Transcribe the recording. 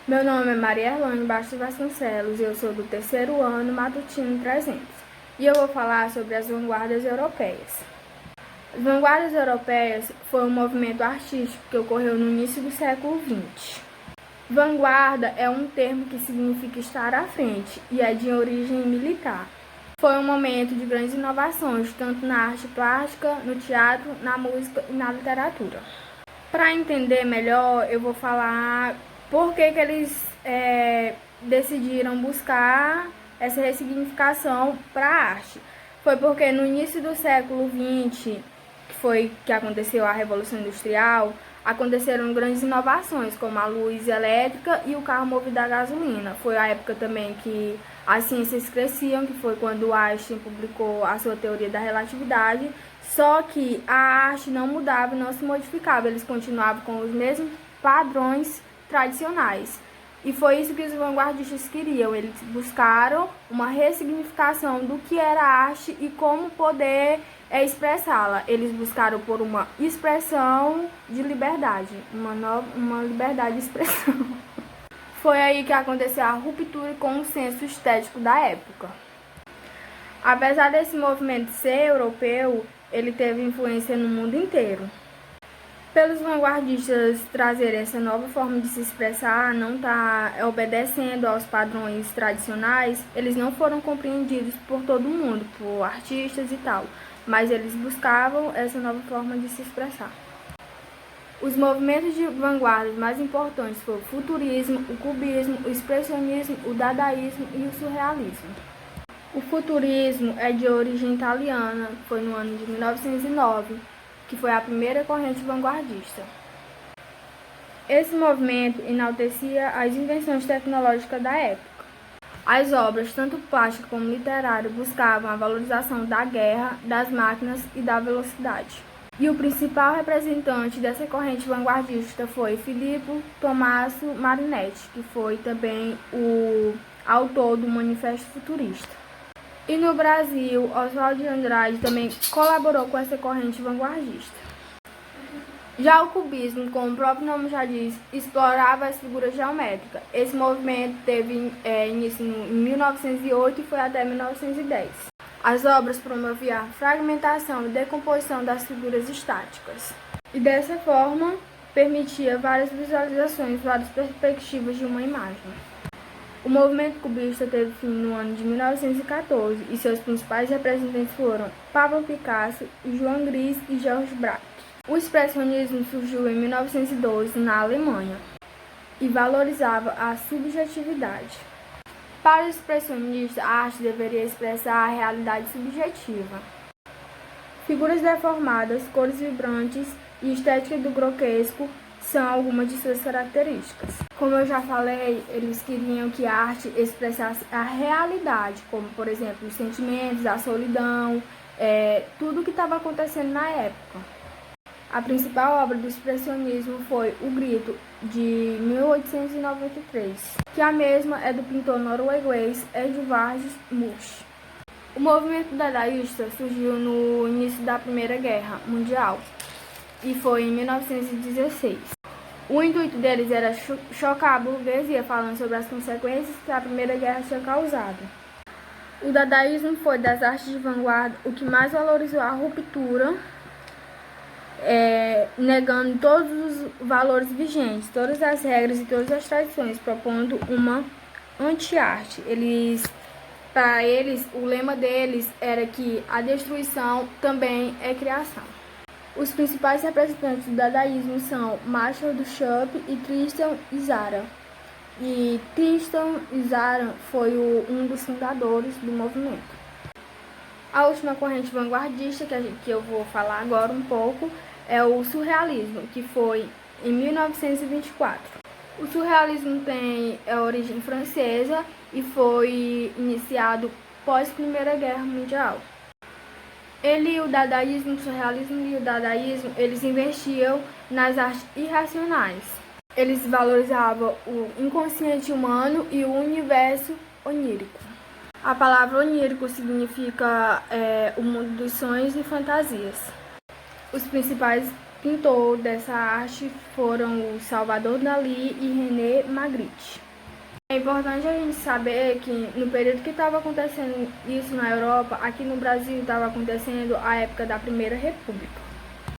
Meu nome é Maria Erlane Bastos Vasconcelos e eu sou do terceiro ano Matutino 300. E eu vou falar sobre as vanguardas europeias. As vanguardas europeias foi um movimento artístico que ocorreu no início do século XX. Vanguarda é um termo que significa estar à frente e é de origem militar. Foi um momento de grandes inovações, tanto na arte plástica, no teatro, na música e na literatura. Para entender melhor, eu vou falar por que eles decidiram buscar essa ressignificação para a arte. Foi porque no início do século XX, que foi que aconteceu a Revolução Industrial, aconteceram grandes inovações, como a luz elétrica e o carro movido a gasolina. Foi a época também que as ciências cresciam, que foi quando Einstein publicou a sua teoria da relatividade, só que a arte não mudava e não se modificava, eles continuavam com os mesmos padrões tradicionais. E foi isso que os vanguardistas queriam, eles buscaram uma ressignificação do que era arte e como poder expressá-la. Eles buscaram por uma expressão de liberdade, uma liberdade de expressão. Foi aí que aconteceu a ruptura com o senso estético da época. Apesar desse movimento ser europeu, ele teve influência no mundo inteiro. Pelos vanguardistas trazerem essa nova forma de se expressar, não tá obedecendo aos padrões tradicionais, eles não foram compreendidos por todo mundo, por artistas e tal, mas eles buscavam essa nova forma de se expressar. Os movimentos de vanguarda mais importantes foram o futurismo, o cubismo, o expressionismo, o dadaísmo e o surrealismo. O futurismo é de origem italiana, foi no ano de 1909, que foi a primeira corrente vanguardista. Esse movimento enaltecia as invenções tecnológicas da época. As obras, tanto plásticas como literárias, buscavam a valorização da guerra, das máquinas e da velocidade. E o principal representante dessa corrente vanguardista foi Filippo Tommaso Marinetti, que foi também o autor do Manifesto Futurista. E no Brasil, Oswald de Andrade também colaborou com essa corrente vanguardista. Já o cubismo, como o próprio nome já diz, explorava as figuras geométricas. Esse movimento teve início em 1908 e foi até 1910. As obras promoviam a fragmentação e decomposição das figuras estáticas. E dessa forma, permitia várias visualizações, várias perspectivas de uma imagem. O movimento cubista teve fim no ano de 1914 e seus principais representantes foram Pablo Picasso, Joan Gris e Georges Braque. O expressionismo surgiu em 1912 na Alemanha e valorizava a subjetividade. Para os expressionistas, a arte deveria expressar a realidade subjetiva. Figuras deformadas, cores vibrantes e estética do grotesco são algumas de suas características. Como eu já falei, eles queriam que a arte expressasse a realidade, como, por exemplo, os sentimentos, a solidão, tudo o que estava acontecendo na época. A principal obra do expressionismo foi O Grito, de 1893, que a mesma é do pintor norueguês Edvard Munch. O movimento dadaísta surgiu no início da Primeira Guerra Mundial e foi em 1916. O intuito deles era chocar a burguesia, falando sobre as consequências que a Primeira Guerra tinha causado. O dadaísmo foi das artes de vanguarda o que mais valorizou a ruptura, negando todos os valores vigentes, todas as regras e todas as tradições, propondo uma anti-arte. Para eles, o lema deles era que a destruição também é criação. Os principais representantes do dadaísmo são Marcel Duchamp e Tristan Tzara. E Tristan Tzara foi um dos fundadores do movimento. A última corrente vanguardista que eu vou falar agora um pouco é o surrealismo, que foi em 1924. O surrealismo tem origem francesa e foi iniciado pós Primeira Guerra Mundial. O surrealismo e o dadaísmo, eles investiam nas artes irracionais. Eles valorizavam o inconsciente humano e o universo onírico. A palavra onírico significa o mundo dos sonhos e fantasias. Os principais pintor dessa arte foram o Salvador Dalí e René Magritte. É importante a gente saber que no período que estava acontecendo isso na Europa, aqui no Brasil estava acontecendo a época da Primeira República.